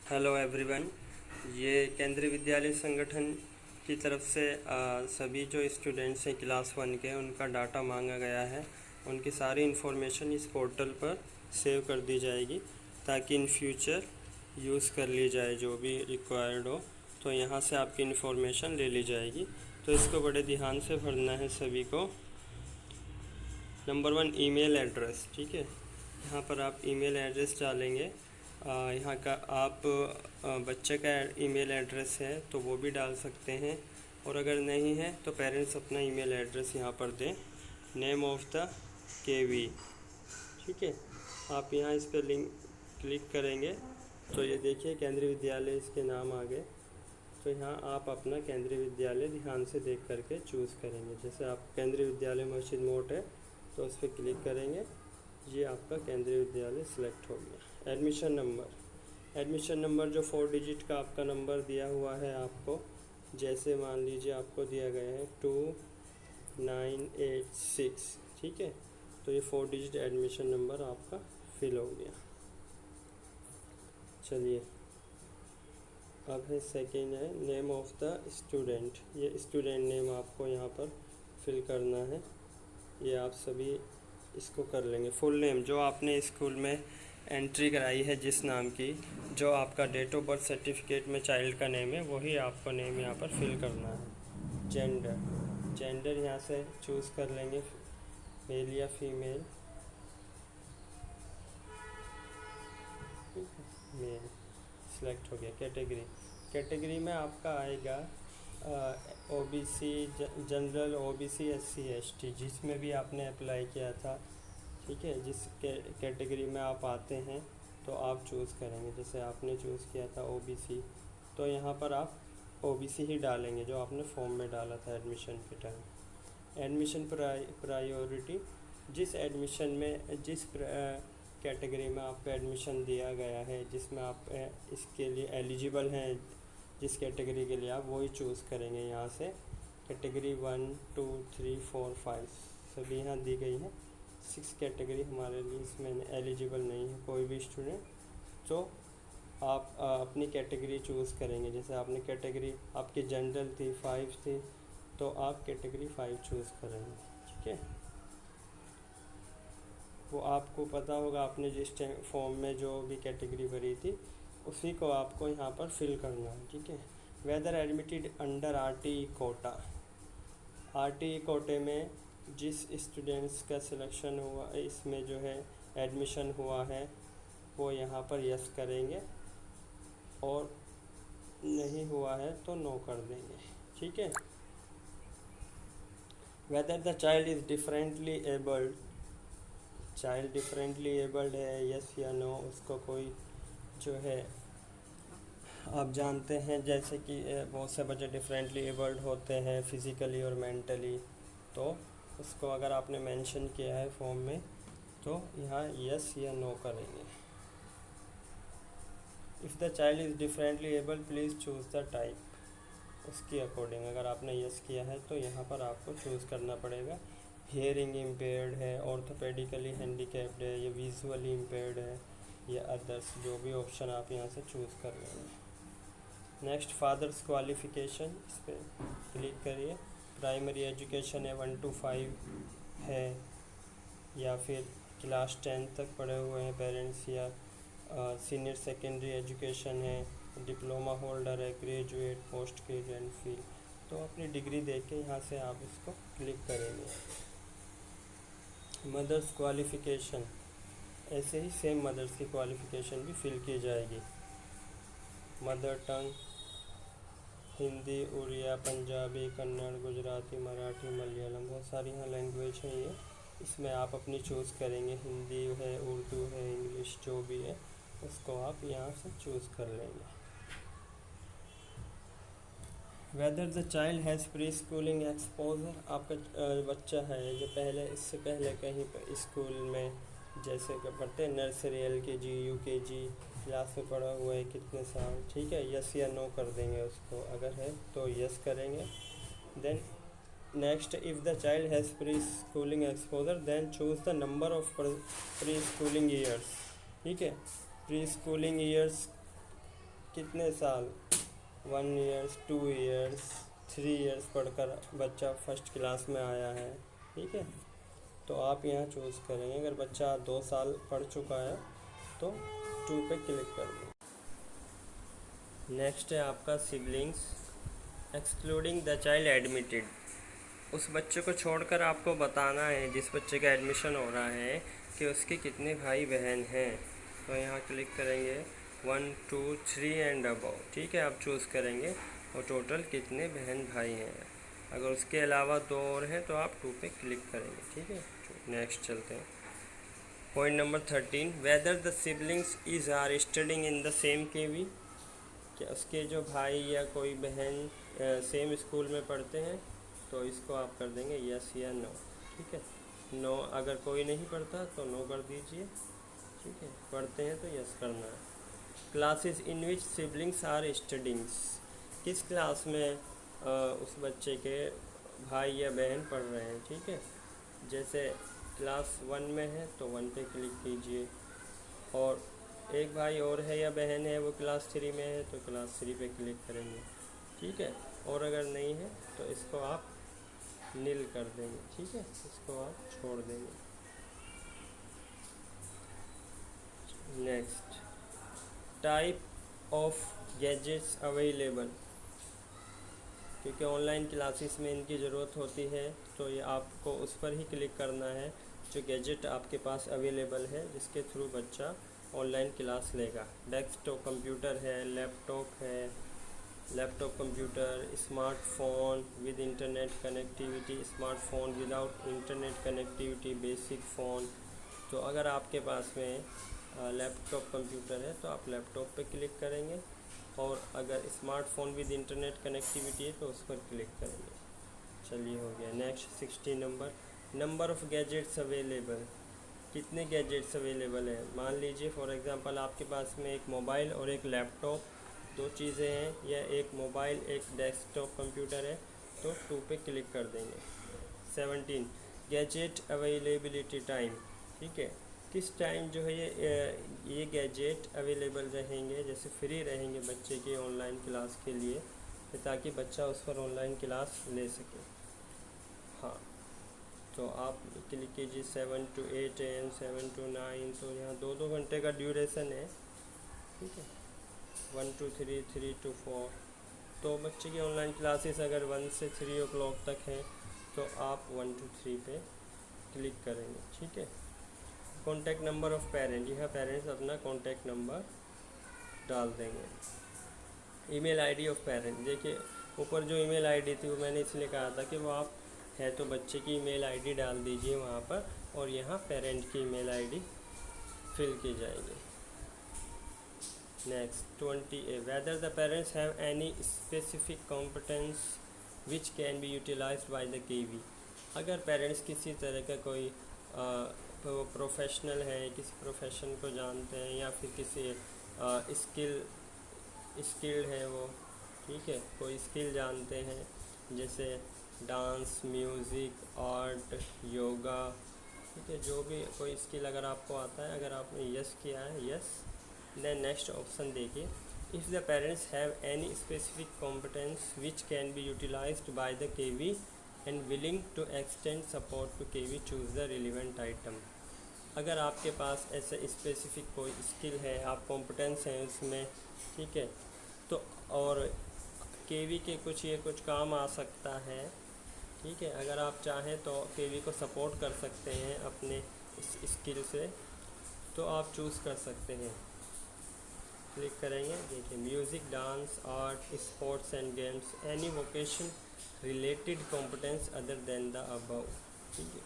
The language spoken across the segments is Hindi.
Hello everyone. ये केंद्रीय विद्यालय संगठन की तरफ से सभी जो स्टूडेंट्स हैं क्लास 1 के उनका डाटा मांगा गया है। उनकी सारी इन्फॉर्मेशन इस पोर्टल पर सेव कर दी जाएगी ताकि इन फ्यूचर यूज़ कर ली जाए जो भी रिक्वायर्ड हो। तो यहाँ से आपकी इन्फॉर्मेशन ले ली जाएगी। तो इसको बड़े ध्यान से भरना है सभी को। नंबर 1 ईमेल एड्रेस, ठीक है। यहाँ पर आप ईमेल एड्रेस डालेंगे। यहाँ का आप बच्चे का ईमेल एड्रेस है तो वो भी डाल सकते हैं, और अगर नहीं है तो पेरेंट्स अपना ईमेल एड्रेस यहाँ पर दें। नेम ऑफ द केवी, ठीक है। आप यहाँ इस पर लिंक क्लिक करेंगे तो ये देखिए केंद्रीय विद्यालय इसके नाम आ गए। तो यहाँ आप अपना केंद्रीय विद्यालय ध्यान से देख करके चूज़ करेंगे। जैसे आप केंद्रीय विद्यालय मस्जिद मोट है तो उस पर क्लिक करेंगे, ये आपका केंद्रीय विद्यालय सिलेक्ट हो गया। एडमिशन नंबर जो 4 डिजिट का आपका नंबर दिया हुआ है आपको, जैसे मान लीजिए आपको दिया गया है 2986, ठीक है। तो ये 4 डिजिट एडमिशन नंबर आपका फिल हो गया। चलिए अब है सेकेंड है नेम ऑफ द स्टूडेंट। ये स्टूडेंट नेम आपको यहाँ पर फिल करना है। ये आप सभी इसको कर लेंगे। फुल नेम जो आपने स्कूल में एंट्री कराई है, जिस नाम की, जो आपका डेट ऑफ बर्थ सर्टिफिकेट में चाइल्ड का नेम है, वही आपको नेम यहाँ पर फिल करना है। जेंडर यहाँ से चूज़ कर लेंगे, मेल या फीमेल। मेल सिलेक्ट हो गया। कैटेगरी में आपका आएगा OBC general, OBC, SC, ST, जिसमें भी आपने अप्लाई किया था, ठीक है। जिस कैटेगरी में आप आते हैं तो आप चूज़ करेंगे। जैसे आपने चूज़ किया था ओबीसी, तो यहाँ पर आप ओबीसी ही डालेंगे जो आपने फॉर्म में डाला था एडमिशन के टाइम। एडमिशन प्रायोरिटी, जिस एडमिशन में जिस कैटेगरी में आपको एडमिशन दिया गया है, जिसमें आप इसके लिए एलिजिबल हैं, जिस कैटेगरी के लिए आप वही चूज़ करेंगे। यहाँ से कैटेगरी 1, 2, 3, 4, 5 सभी यहाँ दी गई है। 6 कैटेगरी हमारे लिए इसमें एलिजिबल नहीं है कोई भी स्टूडेंट। तो आप अपनी कैटेगरी चूज़ करेंगे। जैसे आपने कैटेगरी आपकी जनरल थी, 5 थी, तो आप कैटेगरी 5 चूज़ करेंगे, ठीक है। वो आपको पता होगा आपने जिस फॉर्म में जो भी कैटेगरी भरी थी उसी को आपको यहाँ पर फिल करना है, ठीक है। Whether admitted under RTE quota, RTE कोटे में जिस स्टूडेंट्स का सिलेक्शन हुआ, इसमें जो है एडमिशन हुआ है, वो यहाँ पर यस करेंगे, और नहीं हुआ है तो नो कर देंगे, ठीक है। Whether the child is differently abled, child differently abled है, यस या नो, उसको कोई जो है, आप जानते हैं जैसे कि बहुत से बच्चे डिफरेंटली एबल्ड होते हैं फिज़िकली और मेंटली, तो उसको अगर आपने मेंशन किया है फॉर्म में तो यहाँ यस या नो करेंगे। If the child is differently abled please choose the type, उसकी अकॉर्डिंग अगर आपने यस किया है तो यहाँ पर आपको चूज़ करना पड़ेगा। हियरिंग इम्पेयर्ड है, ऑर्थोपेडिकली हैंडीकैप्ड है, ये विजुअली इम्पेयर्ड है, ये अदर्स, जो भी ऑप्शन आप यहाँ से चूज़ कर लेंगे। नेक्स्ट फादर्स क्वालिफ़िकेशन, इस पर क्लिक करिए। प्राइमरी एजुकेशन है 1 to 5 है, या फिर क्लास 10 तक पढ़े हुए हैं पेरेंट्स, या सीनियर सेकेंडरी एजुकेशन है, डिप्लोमा होल्डर है, ग्रेजुएट, पोस्ट ग्रेजुएट, फील। तो अपनी डिग्री देख के यहाँ से आप इसको क्लिक करेंगे। मदर्स क्वालिफ़िकेशन, ऐसे ही सेम मदर्स की क्वालिफ़िकेशन भी फिल की जाएगी। मदर टंग हिंदी, उड़िया, पंजाबी, कन्नड़, गुजराती, मराठी, मलयालम, बहुत सारी यहाँ लैंग्वेज हैं ये। इसमें आप अपनी चूज़ करेंगे, हिंदी है, उर्दू है, इंग्लिश, जो भी है उसको आप यहाँ से चूज़ कर लेंगे। Whether the child has pre schooling exposure, आपका बच्चा है जो पहले इससे पहले कहीं पर स्कूल में जैसे कि पढ़ते हैं नर्सरी, LKG, UKG क्लास में पढ़ा हुआ है कितने साल, ठीक है। यस या नो कर देंगे उसको, अगर है तो यस करेंगे। Then next, if the child has pre schooling exposure then choose the number of pre schooling years, ठीक है। प्री स्कूलिंग ईयर्स कितने साल, 1 ईयर्स, 2 ईयर्स, 3 ईयर्स पढ़कर बच्चा फर्स्ट क्लास में आया है, ठीक है। तो आप यहाँ चूज़ करेंगे। अगर बच्चा 2 साल पढ़ चुका है तो 2 पे क्लिक कर दें। नेक्स्ट है आपका siblings, excluding the child admitted. उस बच्चे को छोड़कर आपको बताना है, जिस बच्चे का एडमिशन हो रहा है, कि उसके कितने भाई बहन हैं। तो यहाँ क्लिक करेंगे 1 2 3 एंड अबव, ठीक है। आप चूज़ करेंगे और टोटल कितने बहन भाई हैं। अगर उसके अलावा 2 और हैं तो आप 2 पे क्लिक करेंगे, ठीक है। नेक्स्ट चलते हैं। Point number 13, whether the siblings is are studying in the same KV. क्या उसके जो भाई या कोई बहन सेम स्कूल में पढ़ते हैं, तो इसको आप कर देंगे यस या नो, ठीक है। नो, अगर कोई नहीं पढ़ता तो नो कर दीजिए, ठीक है। पढ़ते हैं तो यस करना है। Classes in which siblings are studyings, किस क्लास में उस बच्चे के भाई या बहन पढ़ रहे हैं, ठीक है। जैसे क्लास 1 में है तो 1 पे क्लिक कीजिए, और एक भाई और है या बहन है वो क्लास 3 में है तो क्लास 3 पे क्लिक करेंगे, ठीक है। और अगर नहीं है तो इसको आप नील कर देंगे, ठीक है, इसको आप छोड़ देंगे। Next, type of gadgets available, क्योंकि ऑनलाइन क्लासेस में इनकी ज़रूरत होती है, तो ये आपको उस पर ही क्लिक करना है जो गैजेट आपके पास अवेलेबल है, जिसके थ्रू बच्चा ऑनलाइन क्लास लेगा। डेस्कटॉप कंप्यूटर है, laptop computer, smartphone with internet connectivity, smartphone without internet connectivity, basic phone. तो अगर आपके पास में लैपटॉप कंप्यूटर है तो आप लैपटॉप पे क्लिक करेंगे, और अगर स्मार्टफोन विद इंटरनेट कनेक्टिविटी है तो उस पर क्लिक करेंगे। चलिए हो गया। Next 16 number of gadgets available, कितने गैजेट्स अवेलेबल हैं। मान लीजिए फॉर एग्ज़ाम्पल आपके पास में एक मोबाइल और एक लैपटॉप, 2 चीज़ें हैं, या एक मोबाइल एक डेस्कटॉप कंप्यूटर है, तो 2 पे क्लिक कर देंगे। 17 गैजेट अवेलेबिलिटी टाइम, ठीक है। किस टाइम जो है ये गैजेट अवेलेबल रहेंगे, जैसे फ्री रहेंगे बच्चे की ऑनलाइन क्लास के लिए, ताकि बच्चा उस पर ऑनलाइन क्लास ले सके। हाँ, तो आप क्लिक कीजिए 7 to 8 AM, 7 to 9, तो यहाँ 2-2 घंटे का ड्यूरेशन है, ठीक है। 1 to 3, 3 to 4, तो बच्चे की ऑनलाइन क्लासेस अगर 1 से 3 o'clock तक हैं तो आप 1 to 3 पे क्लिक करेंगे, ठीक है। कॉन्टैक्ट नंबर ऑफ़ पेरेंट, यह पेरेंट्स अपना कॉन्टैक्ट नंबर डाल देंगे। ईमेल आईडी ऑफ़ पेरेंट, देखिए ऊपर जो ईमेल आईडी थी वो मैंने इसलिए कहा था कि वो आप है तो बच्चे की ईमेल आईडी डाल दीजिए वहाँ पर, और यहाँ पेरेंट की ईमेल आईडी फिल की जाएगी। Next 20A, whether the parents have any specific competence which can be utilised by the KV. अगर पेरेंट्स किसी तरह का कोई प्रोफेशनल है, किसी प्रोफेशन को जानते हैं, या फिर किसी स्किल्ड है वो, ठीक है, कोई स्किल जानते हैं, जैसे डांस, म्यूज़िक, आर्ट, योगा, ठीक है, जो भी कोई स्किल अगर आपको आता है, अगर आपने यस किया है यस, देन नेक्स्ट ऑप्शन देखिए, if the parents have any specific competence which can be utilised by the KV and willing to extend support to KV, choose the relevant item. अगर आपके पास ऐसे स्पेसिफिक कोई स्किल है, आप कॉम्पिटेंस हैं उसमें, ठीक है, तो और केवी के कुछ काम आ सकता है, ठीक है। अगर आप चाहें तो केवी को सपोर्ट कर सकते हैं अपने इस स्किल से, तो आप चूज़ कर सकते हैं। क्लिक करेंगे, देखिए music, dance, art, sports and games, any vocation related competence other than the above, ठीक है।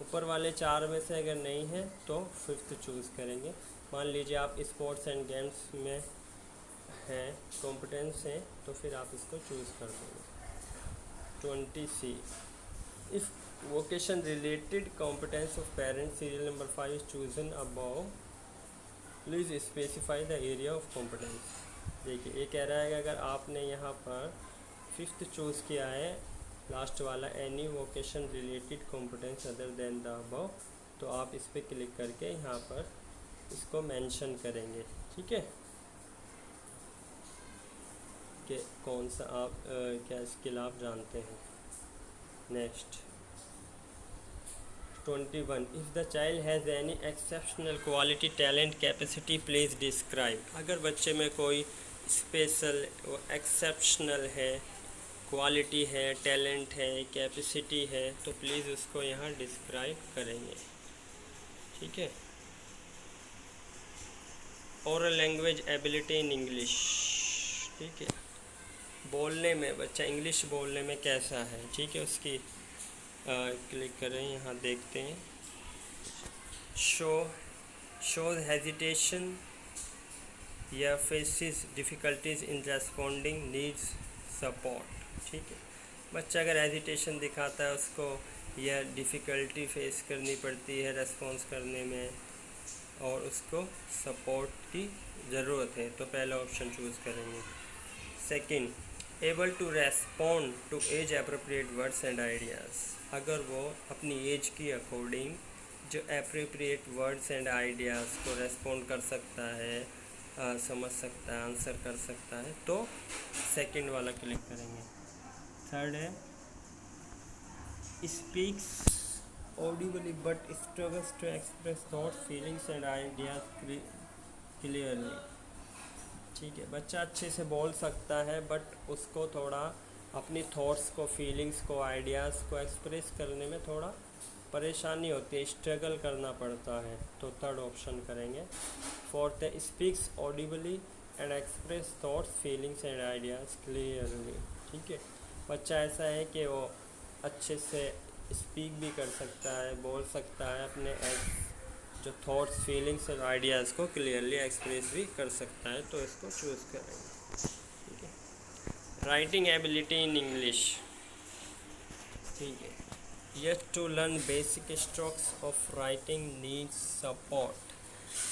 ऊपर वाले 4 में से अगर नहीं है तो 5th चूज़ करेंगे। मान लीजिए आप स्पोर्ट्स एंड गेम्स में हैं, कॉम्पिटेंस हैं, तो फिर आप इसको चूज़ कर देंगे। 20C, if vocation related competence of parents serial number 5 is chosen above, please specify the area of competence. देखिए ये कह रहा है कि अगर आपने यहाँ पर 5th चूज़ किया है, लास्ट वाला, any vocation related competence other than the above, तो आप इस पर क्लिक करके यहाँ पर इसको मेंशन करेंगे, ठीक है। कि कौन सा आप क्या स्किल आप जानते हैं। Next 21, if the child has any exceptional quality talent capacity please describe. अगर बच्चे में कोई स्पेशल एक्सेप्शनल है, क्वालिटी है, टैलेंट है, कैपेसिटी है, तो प्लीज़ उसको यहाँ डिस्क्राइब करेंगे। ठीक है। Oral language ability in English. ठीक है, बोलने में बच्चा इंग्लिश बोलने में कैसा है। ठीक है, उसकी क्लिक करें, यहाँ देखते हैं। शोज हेजिटेशन या फेसेस डिफ़िकल्टीज इन रेस्पॉन्डिंग, नीड्स सपोर्ट। ठीक है, बच्चा अगर हेजिटेशन दिखाता है, उसको यह डिफ़िकल्टी फेस करनी पड़ती है रेस्पॉन्स करने में और उसको सपोर्ट की ज़रूरत है, तो पहला ऑप्शन चूज़ करेंगे। Second, able to respond to age appropriate words and ideas. अगर वो अपनी एज की अकॉर्डिंग जो अप्रोप्रिएट वर्ड्स एंड आइडियाज़ को रेस्पॉन्ड कर सकता है, समझ सकता है, आंसर कर सकता है, तो सेकंड वाला क्लिक करेंगे। थर्ड है, speaks audibly but struggles to express thoughts, feelings and ideas clearly. ठीक है, बच्चा अच्छे से बोल सकता है बट उसको थोड़ा अपनी थॉट्स को, फीलिंग्स को, आइडियाज़ को एक्सप्रेस करने में थोड़ा परेशानी होती है, स्ट्रगल करना पड़ता है, तो थर्ड ऑप्शन करेंगे। फोर्थ है, speaks audibly and express thoughts, feelings and ideas clearly. ठीक है, बच्चा ऐसा है कि वो अच्छे से स्पीक भी कर सकता है, बोल सकता है, अपने जो थॉट्स, फीलिंग्स और आइडियाज़ को क्लियरली एक्सप्रेस भी कर सकता है, तो इसको चूज़ करेंगे। ठीक है। Writing ability in English. ठीक है, yet to learn basic strokes of writing needs support.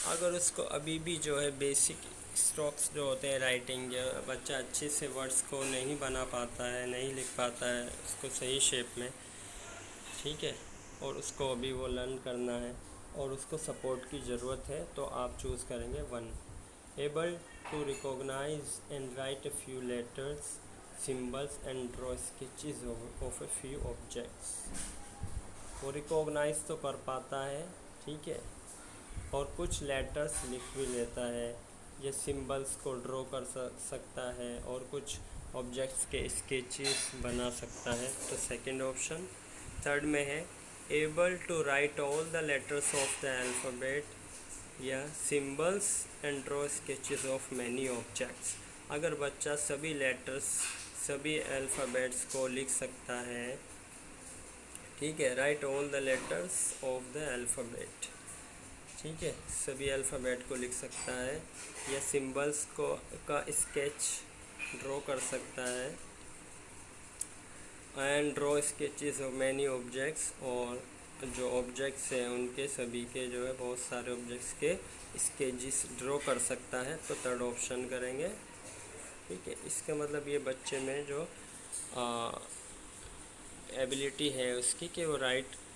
अगर उसको अभी भी जो है बेसिक स्ट्रोक्स जो होते हैं राइटिंग, बच्चा अच्छे से वर्ड्स को नहीं बना पाता है, नहीं लिख पाता है उसको सही शेप में। ठीक है, और उसको अभी वो लर्न करना है और उसको सपोर्ट की ज़रूरत है, तो आप चूज़ करेंगे 1। Able to recognise and write a few letters, symbols and draw sketches of a few objects. वो रिकॉग्नाइज तो कर पाता है, ठीक है, और कुछ लेटर्स लिख भी लेता है, ये सिंबल्स को ड्रॉ कर सकता है और कुछ ऑब्जेक्ट्स के स्केचेस बना सकता है, तो सेकंड ऑप्शन। थर्ड में है, able to write all the letters of the alphabet या symbols and draw sketches of many objects. अगर बच्चा सभी लेटर्स, सभी अल्फ़ाबेट्स को लिख सकता है, ठीक है, right all the letters of the alphabet, ठीक है, सभी अल्फ़ाबेट को लिख सकता है, या सिंबल्स को का स्केच ड्रॉ कर सकता है, and draw sketches of many objects, और जो ऑब्जेक्ट्स हैं उनके सभी के जो है बहुत सारे ऑब्जेक्ट्स के स्केचेस ड्रॉ कर सकता है, तो थर्ड ऑप्शन करेंगे। ठीक है, इसका मतलब ये बच्चे में जो एबिलिटी है उसकी कि वो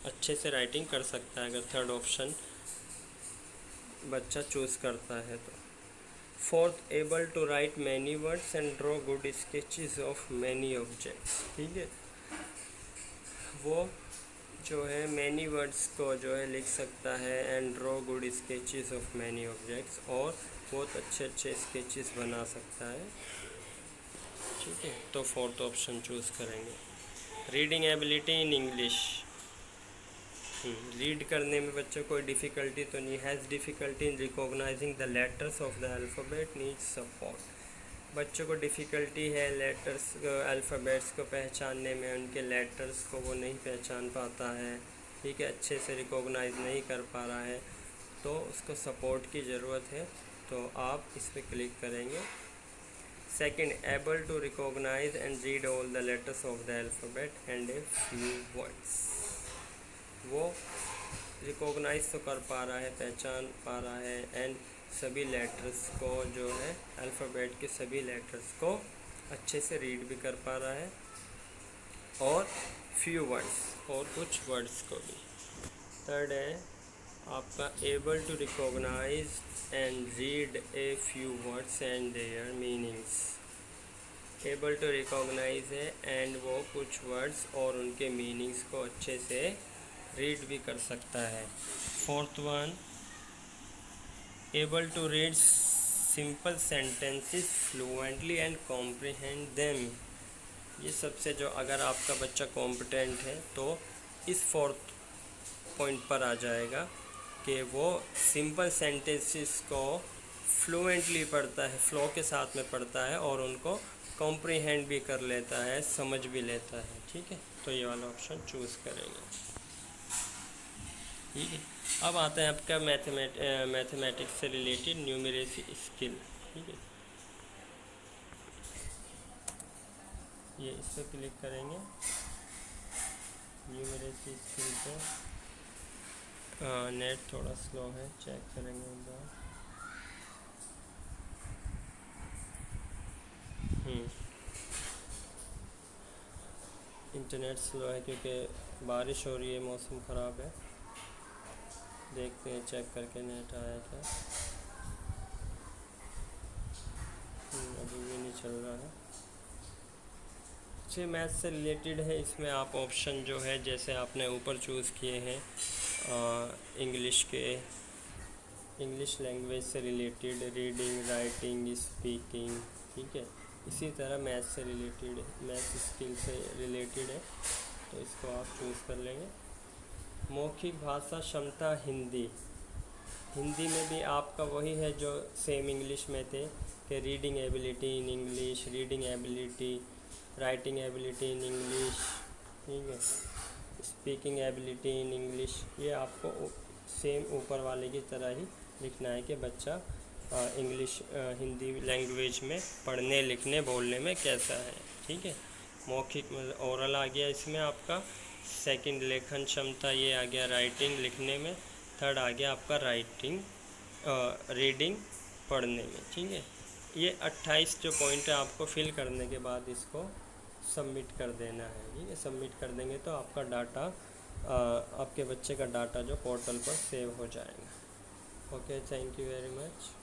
अच्छे से राइटिंग कर सकता है, अगर थर्ड ऑप्शन बच्चा चूज़ करता है तो। Fourth, able to write many words and draw good sketches of many objects. ठीक है, वो जो है मैनी वर्ड्स को जो है लिख सकता है, and draw good sketches of many objects, और बहुत अच्छे अच्छे स्केचेस बना सकता है। ठीक है, तो फोर्थ ऑप्शन चूज़ करेंगे। Reading ability in English. Read करने में बच्चों को डिफ़िकल्टी तो नहीं, has difficulty in recognising the letters of the alphabet, needs support. बच्चों को डिफ़िकल्टी है लेटर्स, अल्फ़ाबेट्स को पहचानने में, उनके लेटर्स को वो नहीं पहचान पाता है, ठीक है, अच्छे से रिकॉग्नाइज नहीं कर पा रहा है, तो उसको सपोर्ट की ज़रूरत है, तो आप इस पर क्लिक करेंगे। Second, able to recognise and read all the letters of the alphabet and a few words. वो रिकॉग्नाइज तो कर पा रहा है, पहचान पा रहा है, एंड सभी लेटर्स को जो है अल्फ़ाबेट के सभी लेटर्स को अच्छे से रीड भी कर पा रहा है, और फ्यू वर्ड्स, और कुछ वर्ड्स को भी। थर्ड है आपका, able to recognise and read a few words and their meanings. Able to recognise है एंड वो कुछ वर्ड्स और उनके मीनिंग्स को अच्छे से रीड भी कर सकता है। Fourth one, able to read simple sentences fluently and comprehend them. ये सबसे जो अगर आपका बच्चा कॉम्पिटेंट है तो इस फोर्थ पॉइंट पर आ जाएगा कि वो सिंपल सेंटेंसेस को फ्लुएंटली पढ़ता है, फ्लो के साथ में पढ़ता है और उनको कॉम्प्रिहेंड भी कर लेता है, समझ भी लेता है। ठीक है, तो ये वाला ऑप्शन चूज़ करेंगे। ठीक है, अब आता है आपका मैथमेटिक्स से रिलेटेड न्यूमेरेसी स्किल। ठीक है, ये इस पर क्लिक करेंगे, न्यूमेरेसी स्किल पे। नेट थोड़ा स्लो है, चेक करेंगे एक बार। इंटरनेट स्लो है क्योंकि बारिश हो रही है, मौसम ख़राब है। देखते हैं चेक करके नेट आया क्या। अभी भी नहीं चल रहा है। अच्छे मैथ से रिलेटेड है, इसमें आप ऑप्शन जो है जैसे आपने ऊपर चूज़ किए हैं इंग्लिश लैंग्वेज से रिलेटेड, रीडिंग, राइटिंग, स्पीकिंग। ठीक है, इसी तरह मैथ से रिलेटेड, मैथ स्किल से रिलेटेड है, तो इसको आप चूज़ कर लेंगे। मौखिक भाषा क्षमता हिंदी में भी आपका वही है जो सेम इंग्लिश में थे कि reading ability in English, reading ability, writing ability in English. ठीक है, स्पीकिंग एबिलिटी इन इंग्लिश, ये आपको सेम ऊपर वाले की तरह ही लिखना है कि बच्चा इंग्लिश हिंदी लैंग्वेज में पढ़ने, लिखने, बोलने में कैसा है। ठीक है, मौखिक ओरल आ गया इसमें आपका। सेकंड लेखन क्षमता, ये आ गया राइटिंग, लिखने में। थर्ड आ गया आपका रीडिंग, पढ़ने में। ठीक है, ये 28 जो पॉइंट है आपको फिल करने के बाद इसको सबमिट कर देना है। ठीक है, सबमिट कर देंगे तो आपका डाटा, आपके बच्चे का डाटा जो पोर्टल पर सेव हो जाएगा। Okay, thank you very much.